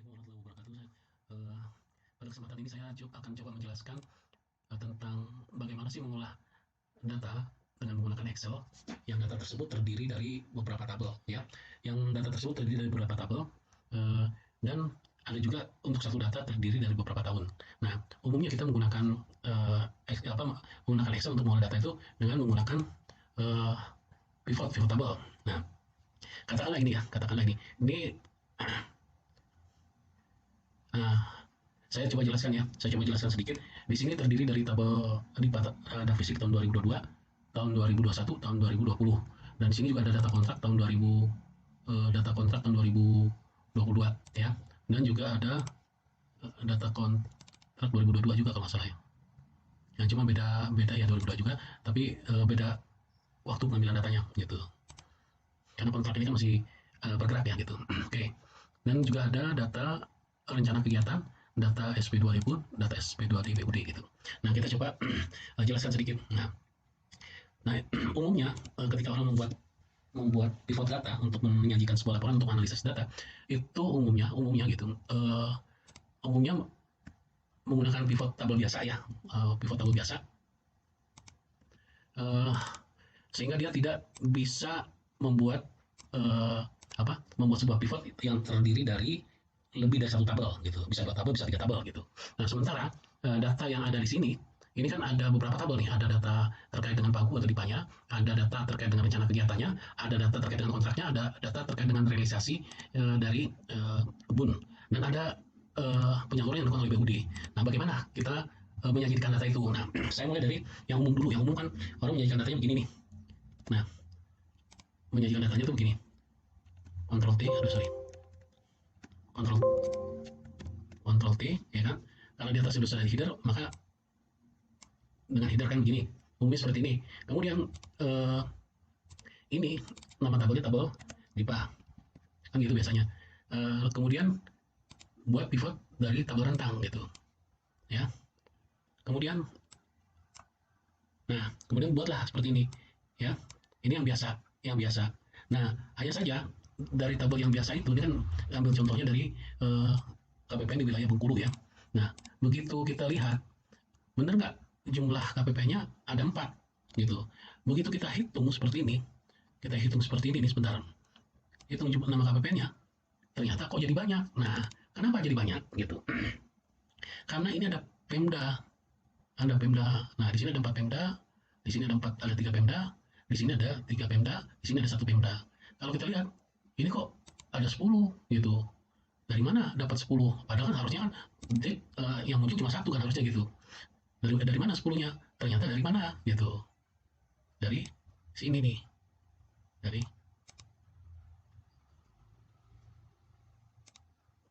Assalamualaikum warahmatullahi wabarakatuh. Pada kesempatan ini saya akan coba menjelaskan tentang bagaimana sih mengolah data dengan menggunakan Excel. Yang data tersebut terdiri dari beberapa tabel, ya. Yang data tersebut terdiri dari beberapa tabel uh, dan ada juga untuk satu data terdiri dari beberapa tahun. Nah, umumnya kita menggunakan menggunakan Excel untuk mengolah data itu dengan menggunakan uh, pivot table. Nah, katakanlah ini uh, saya coba jelaskan ya. Saya coba jelaskan sedikit. Di sini terdiri dari tabel data fisik tahun 2022, tahun 2021, tahun 2020. Dan di sini juga ada data kontrak tahun 2000, data kontrak tahun 2022 ya. Dan juga ada data kontrak 2022 juga kalau nggak salah ya. Yang cuma beda ya 2022 juga, tapi beda waktu pengambilan datanya gitu. Karena kontrak ini kan masih bergerak ya gitu. Oke. Dan juga ada data rencana kegiatan, data SP2000, data SP2 di BUD gitu. Nah, kita coba jelaskan sedikit. Nah, umumnya ketika orang membuat pivot data untuk menyajikan sebuah laporan untuk analisis data, itu umumnya gitu. Umumnya menggunakan pivot table biasa ya, pivot table biasa. Sehingga dia tidak bisa membuat membuat sebuah pivot yang terdiri dari lebih dari satu tabel gitu, bisa dua tabel, bisa tiga tabel gitu. Nah, sementara data yang ada di sini ini kan ada beberapa tabel nih, ada data terkait dengan pagu atau dipanya, ada data terkait dengan rencana kegiatannya, ada data terkait dengan kontraknya, ada data terkait dengan realisasi dari kebun, dan ada penyaluran yang dilakukan oleh BUD. Nah, bagaimana kita menyajikan data itu? Nah, saya mulai dari yang umum dulu. Yang umum kan orang menyajikan datanya begini nih. Nah, menyajikan datanya tuh begini. Ctrl T, aduh sorry, Ctrl Ctrl T, ya kan? Kalau di atas sudah ada header, maka dengan header kan begini, umumnya seperti ini. Kemudian ini nama tabelnya tabel DIPA, kan gitu biasanya. Kemudian buat pivot dari tabel rentang gitu, ya. Kemudian buatlah seperti ini, ya. Ini yang biasa. Nah, hanya saja dari tabel yang biasa itu, ini kan ambil contohnya dari KPPN di wilayah Bengkulu ya. Nah, begitu kita lihat, benar nggak jumlah KPP-nya ada 4 gitu. Begitu kita hitung seperti ini, sebentar. Hitung nama KPP-nya, ternyata kok jadi banyak. Nah, kenapa jadi banyak gitu? Karena ini ada Pemda, Nah, di sini ada 4 Pemda, di sini ada 3 Pemda, di sini ada 3 Pemda, di sini ada 1 Pemda. Kalau kita lihat, ini kok ada 10 gitu. Dari mana dapat 10? Padahal kan harusnya kan yang muncul cuma satu kan harusnya gitu. Dari mana 10-nya? Ternyata dari mana gitu. Dari sini nih. Dari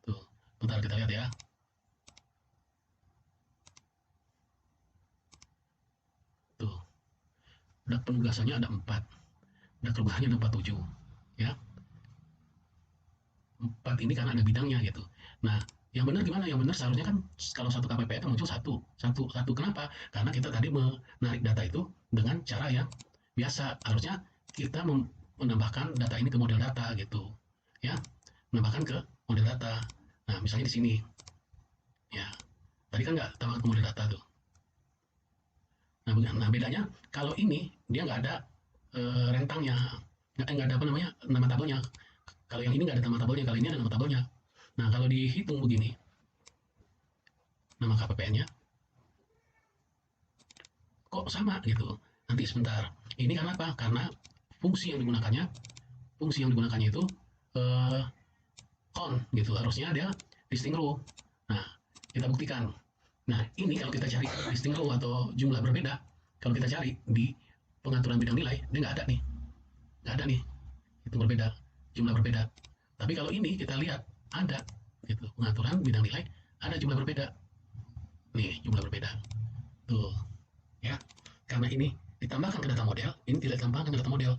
tuh. Bentar kita lihat ya. Tuh. Dan penugasannya ada 4. Dan perubahannya ada 47. Ya. 4 ini karena ada bidangnya gitu. Nah, yang benar gimana? Yang benar seharusnya kan kalau satu KPP itu muncul satu. Kenapa? Karena kita tadi menarik data itu dengan cara yang biasa. Harusnya kita menambahkan data ini ke model data gitu, ya. Menambahkan ke model data. Nah, misalnya di sini, ya. Tadi kan nggak tambah ke model data tuh. Nah, bedanya kalau ini dia nggak ada rentangnya, nggak ada apa namanya nama tabelnya. Kalau yang ini nggak ada nama tabelnya, kalau ini ada nama tabelnya. Nah, kalau dihitung begini, nama KPPN-nya kok sama gitu. Nanti sebentar. Ini karena apa? Karena fungsi yang digunakannya itu eh, count gitu. Harusnya ada listing row. Nah, kita buktikan. Nah, ini kalau kita cari listing row atau jumlah berbeda, kalau kita cari di pengaturan bidang nilai, dia nggak ada nih. Nggak ada nih. Itu berbeda, jumlah berbeda. Tapi kalau ini kita lihat ada gitu. Pengaturan bidang nilai ada jumlah berbeda. Nih, jumlah berbeda. Tuh, ya. Karena ini ditambahkan ke data model, ini tidak ditambahkan ke data model.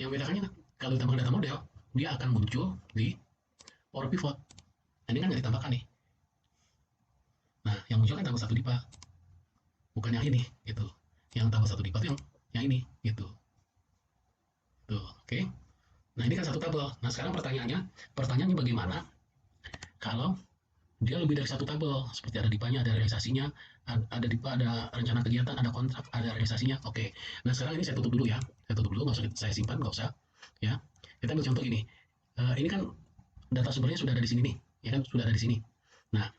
Yang bedakannya kalau ditambahkan data model, dia akan muncul di Power Pivot. Nah, ini kan nggak ditambahkan nih. Nah, yang muncul kan tabel 1 DIPA. Bukan yang ini, gitu. Yang tabel 1 DIPA itu yang ini, gitu. Tuh, oke. Nah, ini kan satu tabel. Nah, sekarang pertanyaannya bagaimana kalau dia lebih dari satu tabel, seperti ada DIPA-nya, ada realisasinya, ada DIPA, ada rencana kegiatan, ada kontrak, ada realisasinya. Oke, nah sekarang ini saya tutup dulu ya, saya tutup dulu, nggak usah saya simpan, nggak usah. Ya, kita ambil contoh ini. Ini kan data sumbernya sudah ada di sini nih, ya kan, sudah ada di sini. Nah,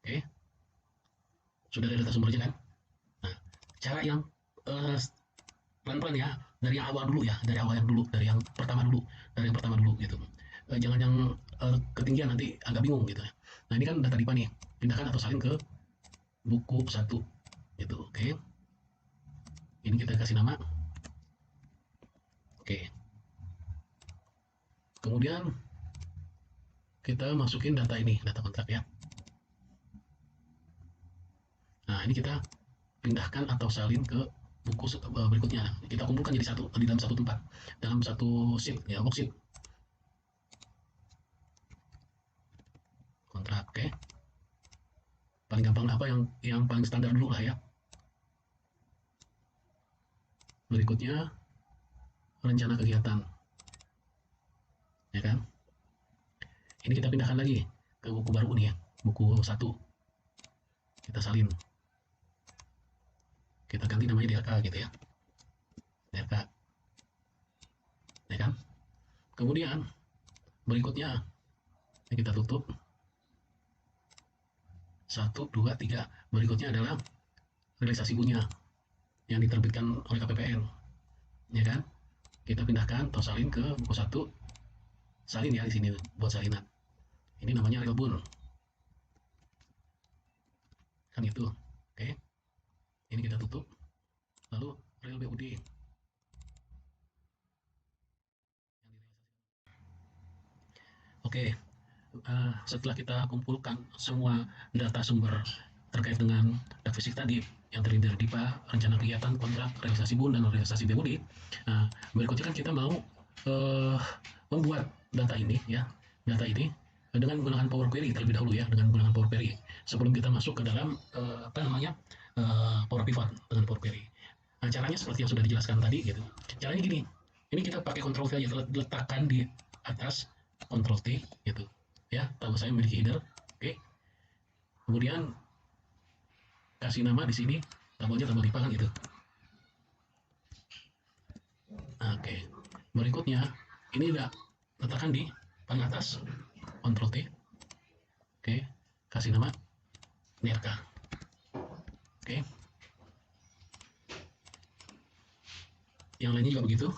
oke, sudah ada data sumbernya kan. Nah, cara yang pelan-pelan ya, dari yang awal dulu ya, dari awal yang dulu, dari yang pertama dulu, dari yang pertama dulu gitu. Jangan yang ketinggian, nanti agak bingung gitu ya. Nah, ini kan data DIPA nih, pindahkan atau salin ke buku 1 gitu. Oke, ini kita kasih nama. Oke, kemudian kita masukin data ini, data kontrak ya. Nah, ini kita pindahkan atau salin ke buku berikutnya. Kita kumpulkan jadi satu di dalam satu tempat, dalam satu sheet ya, worksheet kontrak. Oke, paling gampang apa yang paling standar dulu lah ya. Berikutnya rencana kegiatan, ya kan. Ini kita pindahkan lagi ke buku baru nih ya, buku 1. Kita salin, kita ganti namanya DRK gitu ya, DRK, ya kan. Kemudian berikutnya kita tutup 1, 2, 3. Berikutnya adalah realisasi punya yang diterbitkan oleh KPPN, ya kan. Kita pindahkan atau salin ke buku 1, salin ya di sini buat salinan. Ini namanya Realbun, kan itu. Oke, ini kita tutup. Lalu Real BUD. Oke, setelah kita kumpulkan semua data sumber terkait dengan fisik tadi yang terdiri dari DIPA, rencana kegiatan, kontrak, realisasi BUN, dan realisasi BUD. Berikutnya kan kita mau membuat data ini ya, data ini dengan menggunakan Power Query terlebih dahulu ya, dengan menggunakan Power Query sebelum kita masuk ke dalam Power Pivot dengan Power Query. Nah, caranya seperti yang sudah dijelaskan tadi gitu. Caranya gini, ini kita pakai Ctrl V aja, letakkan di atas Ctrl T gitu ya. Tahu saya memiliki header. Oke, kemudian kasih nama di sini, tabelnya tabel DIPA kan gitu. Oke, berikutnya ini udah letakkan di paling atas, Ctrl T. Oke, kasih nama DRK. Oke, yang lainnya juga begitu.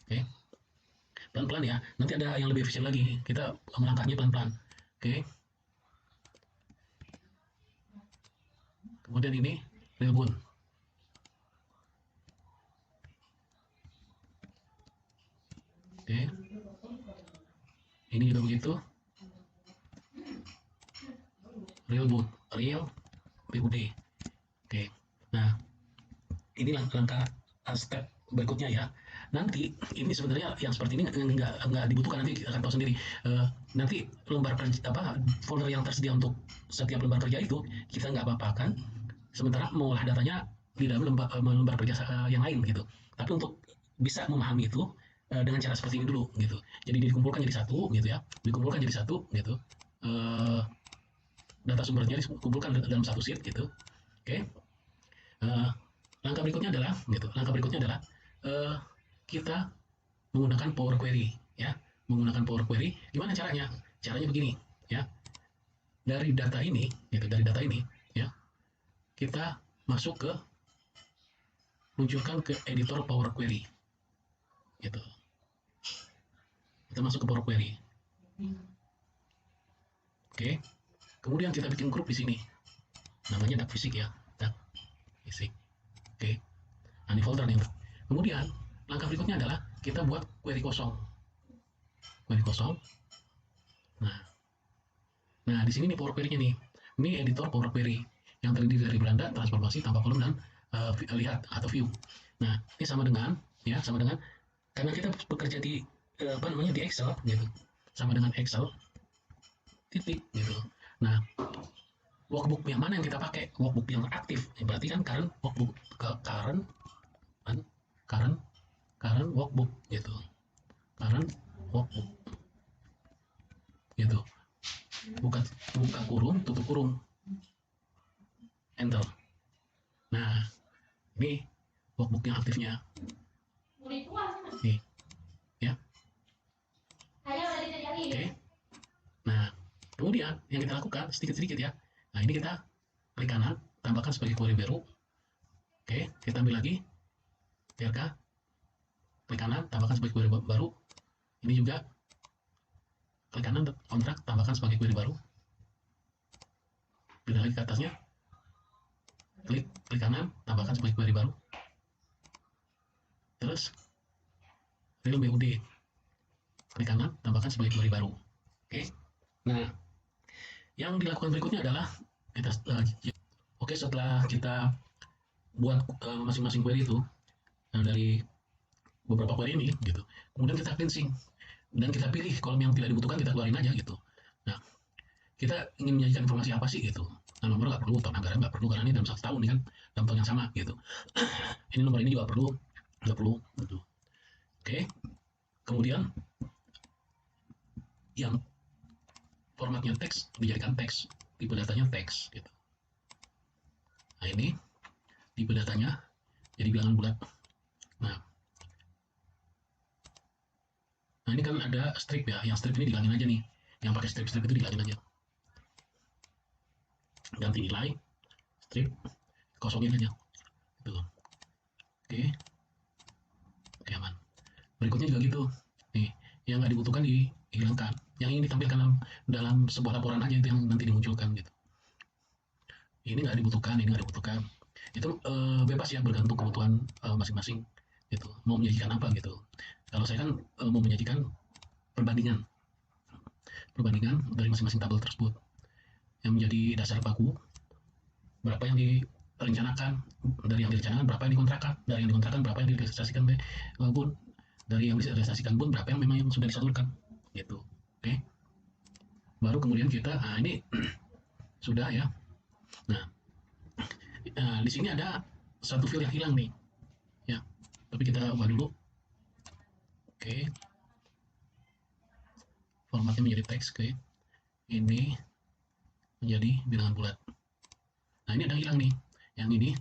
Oke, pelan-pelan ya, nanti ada yang lebih efisien lagi, kita melangkahnya pelan-pelan. Oke, kemudian ini Realbun. Oke, ini juga begitu, Realbun, Real BUD. Oke, nah ini langkah step berikutnya ya. Nanti ini sebenarnya yang seperti ini nggak dibutuhkan, nanti akan tahu sendiri. Nanti lembar folder yang tersedia untuk setiap lembar kerja itu kita nggak apa-apakan, sementara mengolah datanya di dalam lembar kerja yang lain gitu. Tapi untuk bisa memahami itu dengan cara seperti ini dulu gitu. Jadi dikumpulkan jadi satu gitu ya, dikumpulkan jadi satu gitu. Data sumbernya dikumpulkan dalam satu sheet gitu. Oke. Langkah berikutnya adalah gitu. Langkah berikutnya adalah kita menggunakan Power Query ya, menggunakan Power Query. Gimana caranya? Caranya begini ya. Dari data ini gitu, dari data ini ya, kita masuk ke munculkan ke editor Power Query gitu. Kita masuk ke Power Query. Oke. Kemudian kita bikin grup di sini. Namanya DAFisik ya, DAFisik. Oke. Nah, ini folder nih. Kemudian langkah berikutnya adalah kita buat query kosong. Query kosong. Nah, di sini nih Power Query-nya nih. Ini editor Power Query yang terdiri dari beranda, transformasi, tanpa kolom, dan lihat atau view. Nah, ini sama dengan ya, sama dengan karena kita bekerja di di Excel gitu. Sama dengan Excel titik gitu. Nah, workbook yang mana yang kita pakai? Workbook yang aktif. Berarti kan current workbook, current current workbook gitu, current workbook gitu, buka buka kurung, tutup kurung, enter. Nah, ini workbook yang aktifnya nih ya. Oke. Nah, kemudian yang kita lakukan sedikit-sedikit ya. Nah, ini kita klik kanan, tambahkan sebagai query baru. Oke, kita ambil lagi TRK, klik kanan, tambahkan sebagai query baru. Ini juga klik kanan, kontrak, tambahkan sebagai query baru. Pindah lagi ke atasnya, klik kanan, tambahkan sebagai query baru. Terus real BUD, klik kanan, tambahkan sebagai query baru. Oke. Nah, yang dilakukan berikutnya adalah kita oke, setelah kita buat masing-masing query itu dari beberapa query ini gitu, kemudian kita cleansing dan kita pilih kolom yang tidak dibutuhkan, kita keluarin aja gitu. Nah, kita ingin menyajikan informasi apa sih gitu. Nah, nomor nggak perlu, tahun anggaran nggak perlu karena ini dalam 1 tahun ini kan dalam tahun yang sama gitu. Ini nomor ini juga perlu, nggak perlu gitu. Oke, kemudian yang formatnya teks dijadikan teks, tipe datanya teks gitu. Nah, ini tipe datanya jadi bilangan bulat. Nah, ini kan ada strip ya, yang strip ini dihilangin aja nih, yang pakai strip-strip itu dihilangin aja, ganti nilai strip, kosongin aja gitu. Oke, oke, aman. Berikutnya juga gitu nih, yang nggak dibutuhkan dihilangkan, yang ingin ditampilkan dalam sebuah laporan aja itu yang nanti dimunculkan gitu. Ini nggak dibutuhkan, ini nggak dibutuhkan, itu bebas ya, bergantung kebutuhan masing-masing gitu, mau menyajikan apa gitu. Kalau saya kan mau menyajikan perbandingan dari masing-masing tabel tersebut yang menjadi dasar baku, berapa yang direncanakan, dari yang direncanakan berapa yang dikontrakan, dari yang dikontrakan berapa yang direalisasikan bun, dari yang direalisasikan bun berapa yang memang yang sudah disalurkan gitu. Oke, baru kemudian kita, nah ini sudah ya. Nah, di sini ada satu field yang hilang nih ya, tapi kita ubah dulu. Oke, formatnya menjadi teks. Oke, ini menjadi bilangan bulat. Nah, ini ada yang hilang nih, yang ini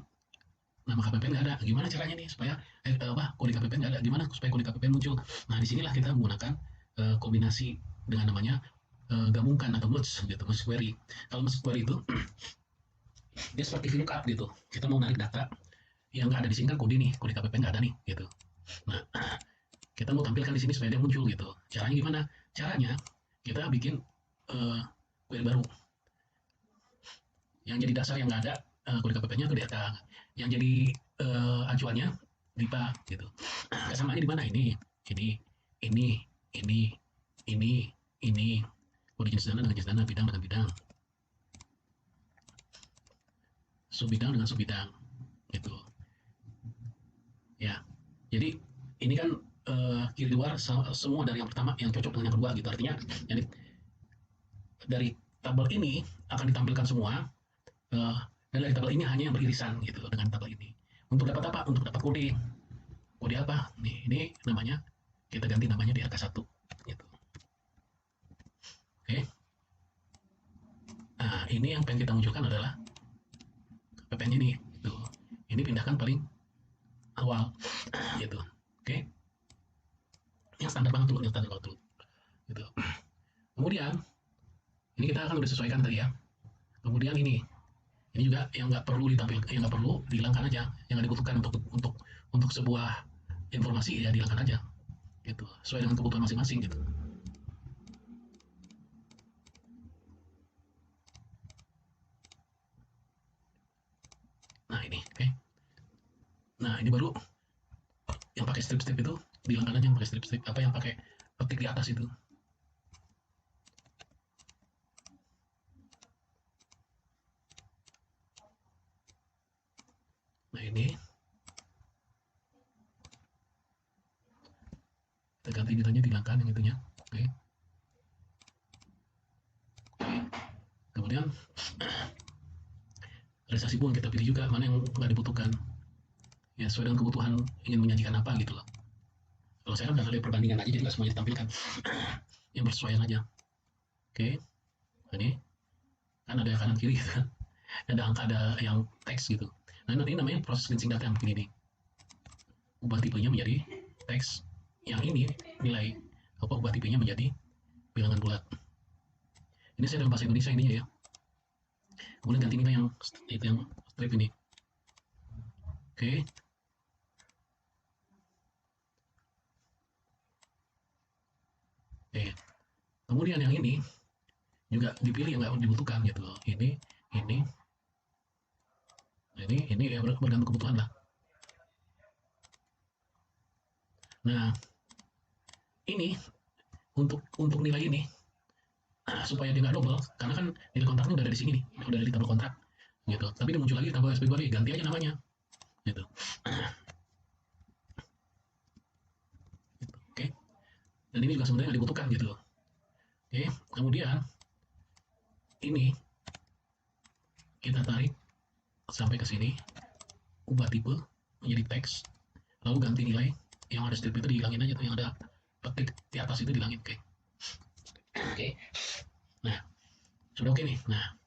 nama KPP nggak ada. Gimana caranya nih supaya kode KPP nggak ada? Gimana supaya kode KPP muncul? Nah, di sinilah kita menggunakan kombinasi dengan namanya gabungkan atau merge gitu, merge query. Kalau merge query itu dia seperti VLOOKUP gitu. Kita mau narik data yang nggak ada di sini kan, kode nih, kode KPP nggak ada nih gitu. Nah, kita mau tampilkan di sini supaya dia muncul gitu. Caranya gimana? Caranya kita bikin query baru yang jadi dasar yang nggak ada kode KPP-nya ke data, yang jadi acuannya DIPA gitu. Kesamaannya di mana? Ini kode jenis dana dengan jenis dana, bidang dengan bidang, subbidang dengan subbidang gitu ya. Jadi ini kan kiri luar semua dari yang pertama yang cocok dengan yang kedua gitu. Artinya jadi dari tabel ini akan ditampilkan semua, dan dari tabel ini hanya yang beririsan gitu dengan tabel ini. Untuk dapat apa? Untuk dapat kode. Kode apa? Nih, ini namanya, kita ganti namanya di angka 1 gitu. Oke. Nah, ini yang pengen kita munculkan adalah KPP-nya nih gitu. Ini pindahkan paling awal gitu. Oke. Yang standar banget dulu, yang standar banget dulu gitu. Kemudian ini kita akan udah sesuaikan tadi ya. Kemudian ini juga yang nggak perlu ditampilkan, yang nggak perlu dihilangkan aja, yang nggak dibutuhkan untuk sebuah informasi ya dihilangkan aja gitu, sesuai dengan kebutuhan masing-masing gitu. Nah, ini oke. Nah, ini baru yang pakai strip-strip itu dihilangkan aja, yang pakai strip-strip, apa yang pakai petik di atas itu. Nah, ini kita ganti nilainya, dihilangkan yang itunya. Oke. Kemudian realisasi pun kita pilih juga mana yang nggak dibutuhkan ya, sesuai dengan kebutuhan ingin menyajikan apa gitu loh. Kalau saya kan dari perbandingan aja, jadi nggak semuanya ditampilkan. Yang bersesuaian aja. Oke, ini kan ada kanan kiri gitu kan. Ada angka, ada yang teks gitu. Nah, ini namanya proses cleansing data yang begini nih. Ubah tipenya menjadi teks. Yang ini nilai apa, ubah tipenya menjadi bilangan bulat. Ini saya dalam bahasa Indonesia ininya ya. Kemudian ganti nilai yang itu yang strip ini. Oke. Oke. Kemudian yang ini juga dipilih yang nggak dibutuhkan gitu. Ini, ini ya bergantung kebutuhan lah. Nah, ini untuk nilai ini supaya dia nggak double, karena kan nilai kontraknya udah ada di sini nih, udah ada di tabel kontrak gitu. Tapi dia muncul lagi di tabel SPQRI, ganti aja namanya gitu. Oke. Dan ini juga sebenarnya nggak dibutuhkan gitu. Oke. Kemudian ini kita tarik sampai ke sini, ubah tipe menjadi teks, lalu ganti nilai yang ada strip itu dihilangin aja tuh, yang ada petik di atas itu dihilangin. Oke. Oke. Nah, sudah oke nih. Nah,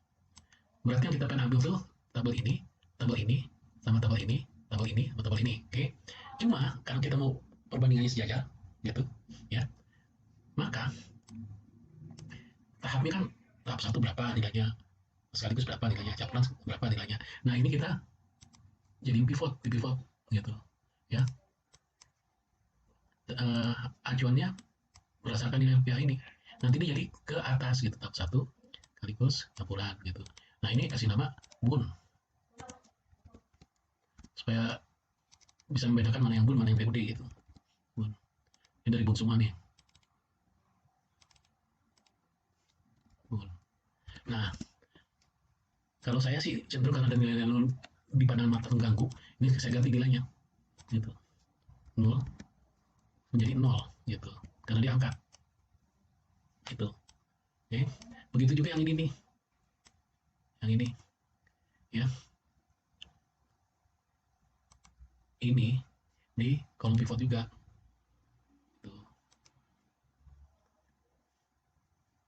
berarti yang kita pengen ambil tuh tabel ini, sama tabel ini, tabel ini, sama tabel ini. Oke. Cuma kalau kita mau perbandingannya sejajar, gitu, ya, maka tahapnya kan tahap satu berapa nilainya, sekaligus berapa nilainya, caplan berapa nilainya. Nah, ini kita jadi pivot, di pivot, gitu, ya. Acuannya berdasarkan nilai rupiah ini. Nanti dia jadi ke atas gitu, tahap satu sekaligus campuran gitu. Nah, ini kasih nama bun, supaya bisa membedakan mana yang bun, mana yang PUD gitu. Bun. Ini dari bun semua nih. Bun. Nah, kalau saya sih cenderung karena ada nilai nol di pandangan mata mengganggu, ini saya ganti nilainya gitu. 0 menjadi 0 gitu. Karena diangkat. Gitu. Oke. Begitu juga yang ini nih. Yang ini ya. Ini di kolom pivot juga. Tuh.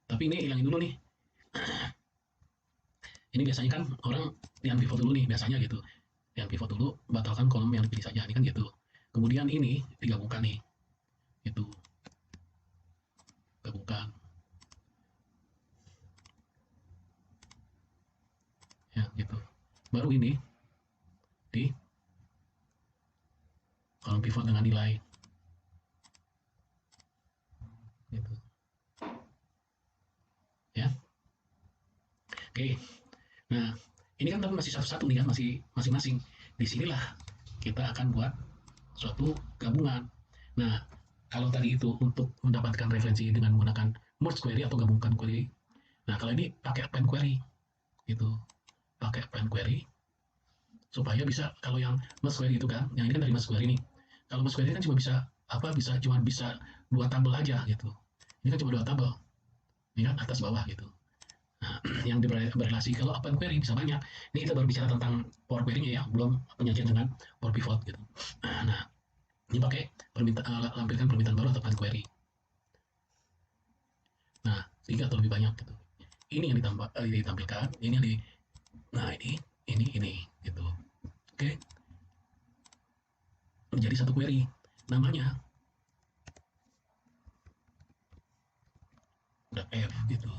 Tapi ini hilangin dulu nih. Ini biasanya kan orang yang pivot dulu nih biasanya gitu. Yang pivot dulu, batalkan kolom yang dipilih saja. Ini kan gitu. Kemudian ini digabungkan nih. Itu. Gabungkan. Ya, gitu. Baru ini di kolom pivot dengan nilai. Gitu. Ya. Oke. Nah, ini kan tapi masih satu-satu nih kan, masih masing-masing. Disinilah kita akan buat suatu gabungan. Nah, kalau tadi itu untuk mendapatkan referensi dengan menggunakan merge query atau gabungkan query. Nah, kalau ini pakai append query, gitu. Pakai append query supaya bisa, kalau yang merge query itu kan, yang ini kan dari merge query nih. Kalau merge query kan cuma bisa cuma bisa dua tabel aja gitu. Ini kan cuma dua tabel. Ini kan atas bawah gitu. Nah, yang berrelasi, kalau append query bisa banyak. Ini kita baru bicara tentang power query-nya ya, belum penyajian dengan power pivot gitu. Nah, ini pakai lampirkan permintaan baru atau append query. Nah, sehingga atau lebih banyak gitu. Ini yang ditampilkan, ini yang di, nah ini gitu. Oke, menjadi satu query. Namanya .f gitu.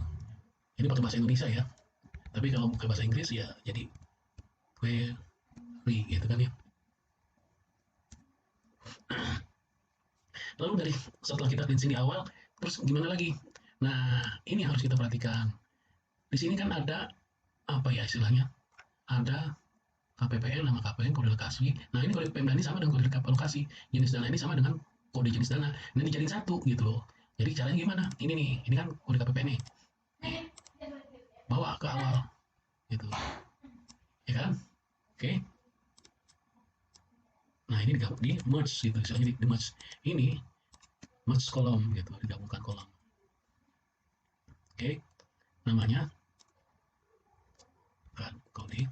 Ini pakai bahasa Indonesia ya. Tapi kalau pakai bahasa Inggris ya jadi query gitu kan ya. Lalu dari setelah kita cleansing di awal, terus gimana lagi? Nah, ini harus kita perhatikan. Di sini kan ada apa ya istilahnya? Ada KPPN, nama KPN, kode lokasi. Nah, ini kode Pemda ini sama dengan kode lokasi. Jenis dana ini sama dengan kode jenis dana. Ini dijadiin satu gitu loh. Jadi caranya gimana? Ini nih, ini kan kode KPPN nih. Bawa ke awal gitu. Ya kan? Oke. Nah, ini di merge gitu, istilahnya di merge. Ini merge kolom gitu, digabungkan kolom. Oke. Namanya kan kode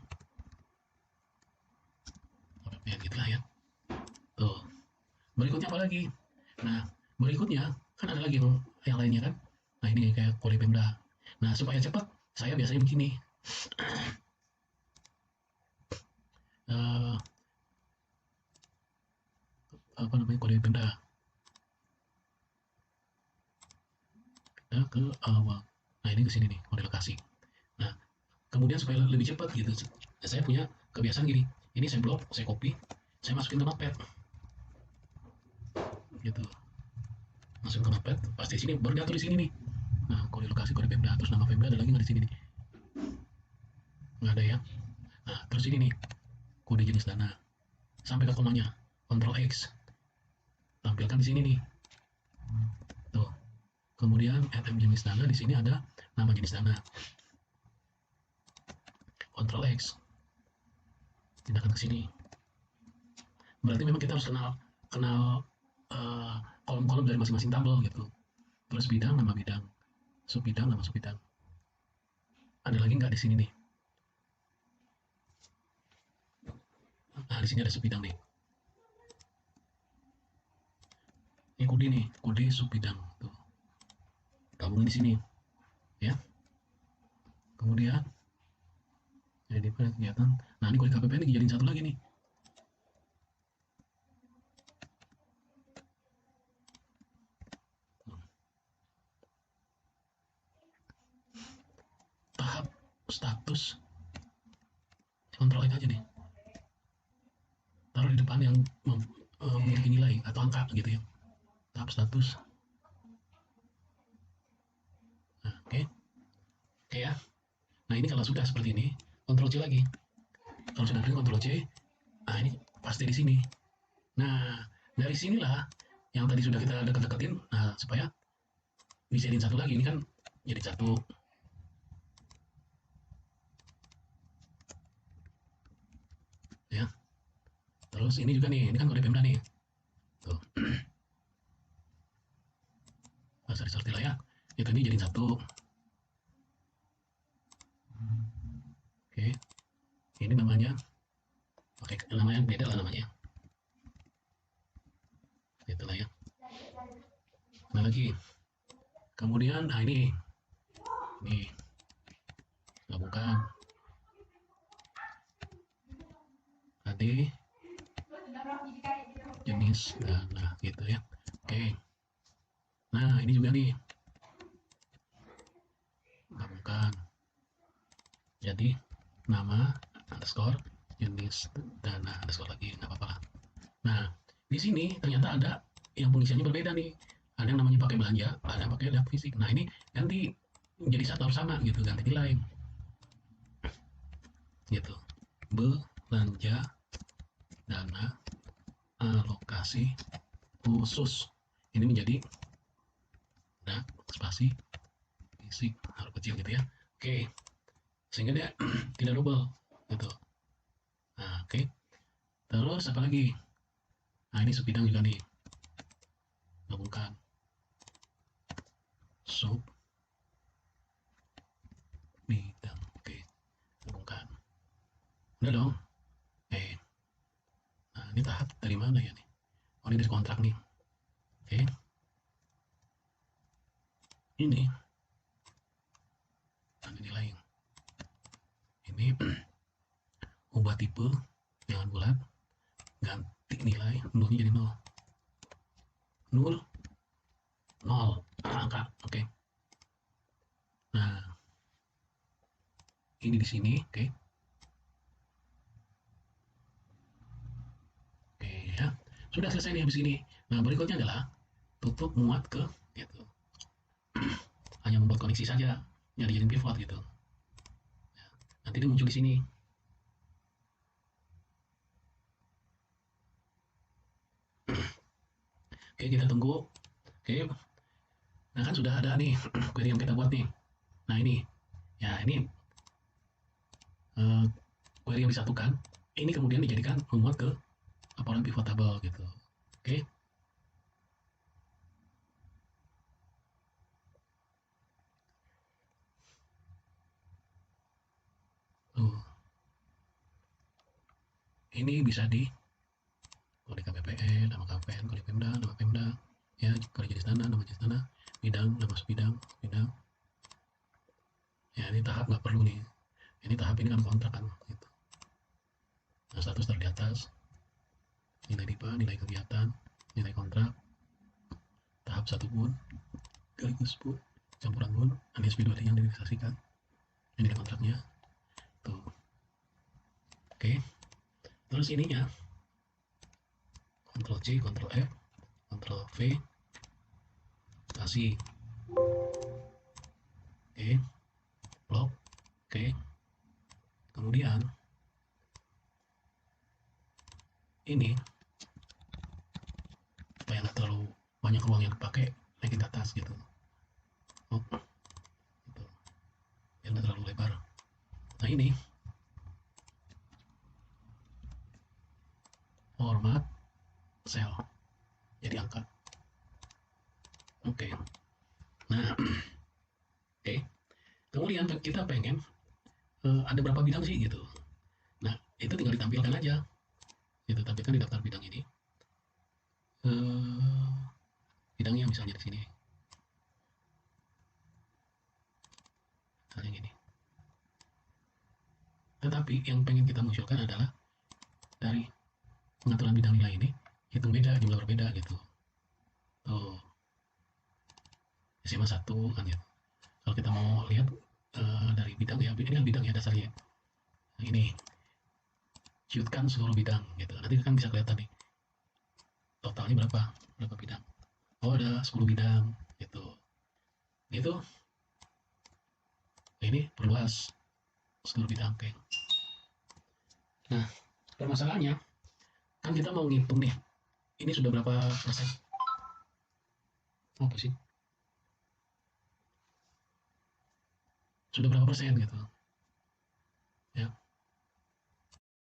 KPPN gitu lah ya. Tuh. Berikutnya apa lagi? Nah, berikutnya kan ada lagi yang lainnya kan. Nah, ini kayak kode Pemda. Nah, supaya cepat, saya biasanya begini. eh Apa namanya, kode Pemda. Kita ke awal. Nah, ini ke sini nih, kode lokasi. Nah, kemudian supaya lebih cepat gitu, saya punya kebiasaan gini. Ini saya blok, saya copy, saya masukin ke notepad gitu. Masukin ke notepad, pasti di sini baru diatur di sini nih. Nah, kode lokasi, kode Pemda, terus nama Pemda ada lagi nggak di sini nih? Nggak ada ya. Nah, terus ini nih, kode jenis dana. Sampai ke komanya, Ctrl X. Tampilkan di sini nih. Tuh. Kemudian item jenis dana, di sini ada nama jenis dana. Ctrl X. Pindahkan ke sini. Berarti memang kita harus kenal kenal kolom-kolom dari masing-masing tabel gitu. Terus bidang, nama bidang. Sub bidang, nama sub bidang. Ada lagi nggak di sini nih? Nah, di sini ada sub bidang nih. Ini kode nih, kode sub bidang. Tuh. Gabungin di sini, ya. Kemudian jadi pada kegiatan. Nah, ini kode KPPN dijadiin satu lagi nih. Tahap status, kontrol aja nih. Taruh di depan yang memiliki nilai atau angka gitu ya. Tahap status. Nah, oke. Okay. Oke okay, ya. Nah, ini kalau sudah seperti ini, kontrol C lagi. Kalau sudah print, kontrol C. Nah, ini pasti di sini. Nah, dari sinilah yang tadi sudah kita deket-deketin, nah, supaya dijadiin satu lagi. Ini kan jadi satu. Ya. Terus ini juga nih, ini kan kode Pemda nih. Tuh. Bahasa diserti lah ya. Itu ini jadiin satu. Oke. Ini namanya, oke, namanya beda lah namanya. Itulah ya. Nah lagi. Kemudian, nah ini gabungkan tadi jenis dana gitu ya. Oke. Nah ini juga nih gabungkan jadi nama underscore jenis dana underscore lagi, nggak apa-apa lah. Nah di sini ternyata ada yang pengisiannya berbeda nih. Ada yang namanya pakai belanja, ada yang pakai data fisik. Nah ini ganti jadi satu sama gitu, ganti nilai gitu. Belanja dana alokasi khusus ini menjadi nah spasi fisik harus kecil gitu ya. Oke, sehingga dia tidak double gitu. Nah, oke. Terus apa lagi? Nah, ini sub bidang juga nih. Gabungkan sub bidang. Oke, gabungkan. Udah dong. Nah, ini tahap dari mana ya nih? Oh, ini dari kontrak nih. Oke. Ini. Nah, ini lain. Ini ubah tipe jangan bulat, ganti nilai nolnya jadi nol. Nol, nol, angka. Oke. Nah, ini di sini. Oke. Oke ya. Sudah selesai nih habis ini. Nah, berikutnya adalah tutup muat ke gitu. Hanya membuat koneksi saja, yang dijadiin pivot gitu. Nanti dia muncul di sini. Oke, kita tunggu. Oke. Nah, kan sudah ada nih query yang kita buat nih. Nah, ini. Ya, ini query yang disatukan. Ini kemudian dijadikan memuat ke laporan pivot table gitu. Oke. Ini bisa di kode KPPN, nama KPN, kode Pemda, nama Pemda. ya, kerja jenis tanah, nama jenis tanah, bidang, nama bidang, bidang. Ya, ini tahap nggak perlu nih. Ini tahap ini kan kontrak kan, gitu. Nah, status taruh di atas, nilai DIPA, nilai kegiatan, nilai kontrak, tahap 1 pun, sekaligus pun, campuran pun, alias video yang direalisasikan. Ini nilai kontraknya, tuh. Oke, terus ininya, Ctrl C, Ctrl F, Ctrl V, kasih, oke, blok, oke. Kemudian ini supaya nggak terlalu banyak ruang yang dipakai, naikin ke atas gitu. Oh, gitu. Biar nggak terlalu lebar. Nah ini format cell, jadi angka. Oke. Nah, oke. Kemudian kita pengen ada berapa bidang sih gitu. Nah, itu tinggal ditampilkan aja. Itu tampilkan di daftar bidang ini. Eh, bidangnya misalnya di sini. Misalnya gini. Tetapi yang pengen kita munculkan adalah dari pengaturan bidang nilai ini hitung beda, jumlah berbeda gitu. Tuh, SMA 1 kan ya. Kalau kita mau lihat dari bidang ya, ini kan bidang ya dasarnya. Nah, ini ciutkan seluruh bidang gitu. Nanti kan bisa kelihatan nih totalnya berapa bidang. Oh, ada 10 bidang gitu. Itu ini perluas seluruh bidang. Oke. Nah, permasalahannya kan kita mau ngitung nih. Ini sudah berapa persen? Apa sih? Sudah berapa persen gitu.